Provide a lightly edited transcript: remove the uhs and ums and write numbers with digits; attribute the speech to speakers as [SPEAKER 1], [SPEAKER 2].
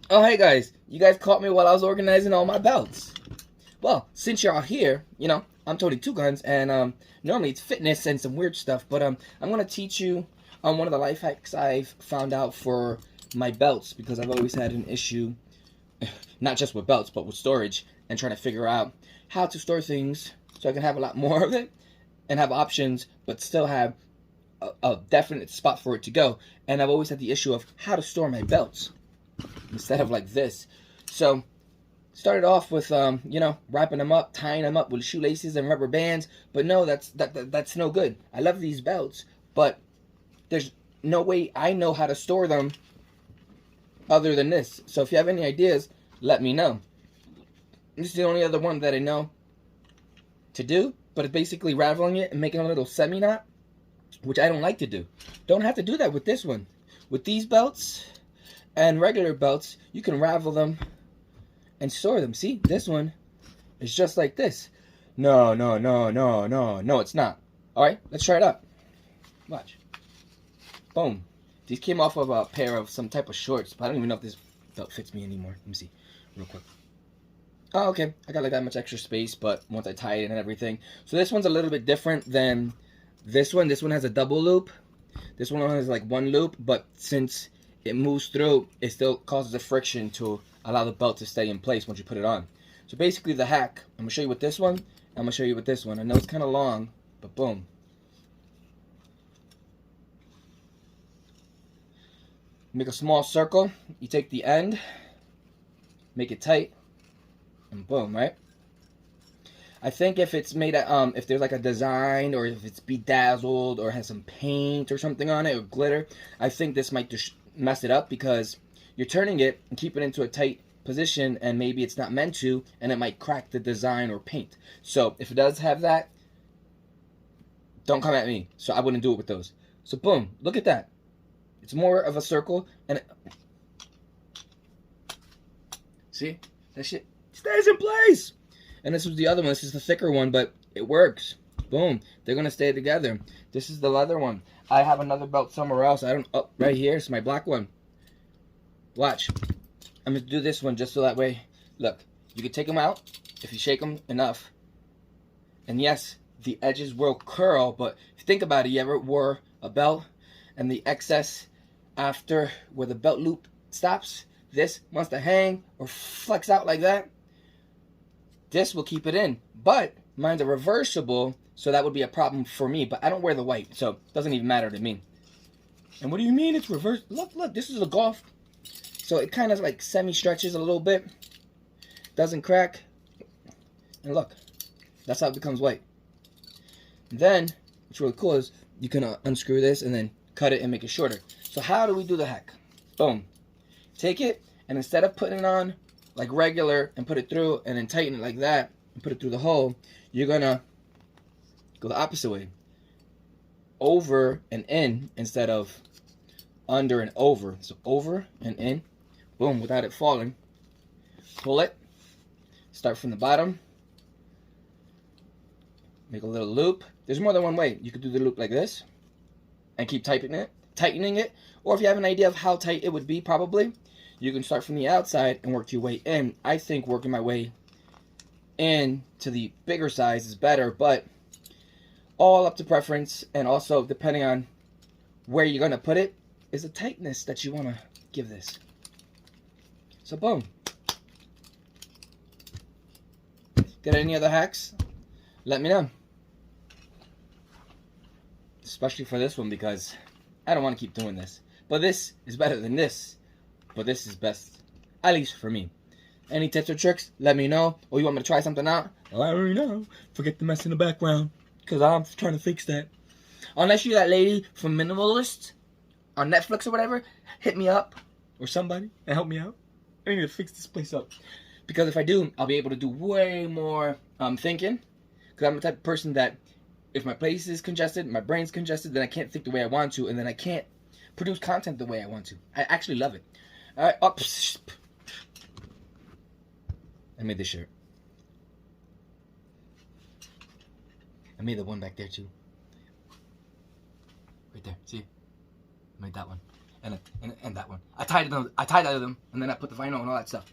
[SPEAKER 1] Oh, hey guys, you guys caught me while I was organizing all my belts. Well, since you're all here, I'm Tony Two Guns, and normally it's fitness and some weird stuff, but I'm gonna teach you one of the life hacks I've found out for my belts because I've always had an issue, not just with belts, but with storage and trying to figure out how to store things so I can have a lot more of it and have options, but still have a definite spot for it to go. And I've always had the issue of how to store my belts instead of like this. So started off with wrapping them up, tying them up with shoelaces and rubber bands, but no, that's no good. I love these belts, but there's no way I know how to store them other than this. So if you have any ideas, let me know. This is the only other one that I know to do, but it's basically raveling it and making a little semi knot, which I don't like to do. Don't have to do that with this one. With these belts and regular belts, you can ravel them and store them. See, this one is just like this. No, it's not. All right, let's try it out. Watch. Boom. These came off of a pair of some type of shorts, but I don't even know if this belt fits me anymore. Let me see real quick. Oh, okay. I got like that much extra space, but once I tie it and everything. So this one's a little bit different than this one. This one has a double loop. This one has like one loop, but since it moves through, it still causes a friction to allow the belt to stay in place once you put it on. So basically the hack, I'm going to show you with this one, I'm going to show you with this one. I know it's kind of long, but boom. Make a small circle, you take the end, make it tight, and boom, right? I think if it's made if there's like a design, or if it's bedazzled or has some paint or something on it, or glitter, I think this might just mess it up because you're turning it and keep it into a tight position, and maybe it's not meant to, and it might crack the design or paint. So if it does have that, don't come at me. So I wouldn't do it with those. So boom, look at that. It's more of a circle, and see, that shit stays in place. And this was the other one. This is the thicker one, but it works. Boom, they're gonna stay together. This is the leather one. I have another belt somewhere else. I don't. Oh, right here. It's my black one. Watch. I'm gonna do this one just so that way. Look, you can take them out if you shake them enough. And yes, the edges will curl, but if you think about it, you ever wore a belt and the excess after where the belt loop stops, this wants to hang or flex out like that, this will keep it in. But mine's a reversible, so that would be a problem for me, but I don't wear the white, so it doesn't even matter to me. And what do you mean it's reversed? Look, this is a golf. So it kind of like semi-stretches a little bit, doesn't crack, and look, that's how it becomes white. And then, what's really cool is you can unscrew this and then cut it and make it shorter. So how do we do the hack? Boom. Take it, and instead of putting it on like regular and put it through and then tighten it like that and put it through the hole, you're gonna go the opposite way. Over and in instead of under and over. So over and in. Boom, without it falling. Pull it. Start from the bottom. Make a little loop. There's more than one way. You could do the loop like this and keep tightening it. Or if you have an idea of how tight it would be, probably, you can start from the outside and work your way in. I think working my way in to the bigger size is better, but all up to preference, and also depending on where you're going to put it is the tightness that you want to give this. So boom. Got any other hacks? Let me know. Especially for this one, because I don't want to keep doing this. But this is better than this. But this is best, at least for me. Any tips or tricks? Let me know. Or you want me to try something out? Let me know. Forget the mess in the background, because I'm trying to fix that. Unless you're that lady from Minimalist on Netflix or whatever, hit me up, or somebody, and help me out. I need to fix this place up. Because if I do, I'll be able to do way more thinking. Because I'm the type of person that if my place is congested, my brain's congested, then I can't think the way I want to, and then I can't produce content the way I want to. I actually love it. Alright, up. I made this shirt. I made the one back there too. Right there, see? I made that one. And that one. I tie-dyed them, and then I put the vinyl and all that stuff.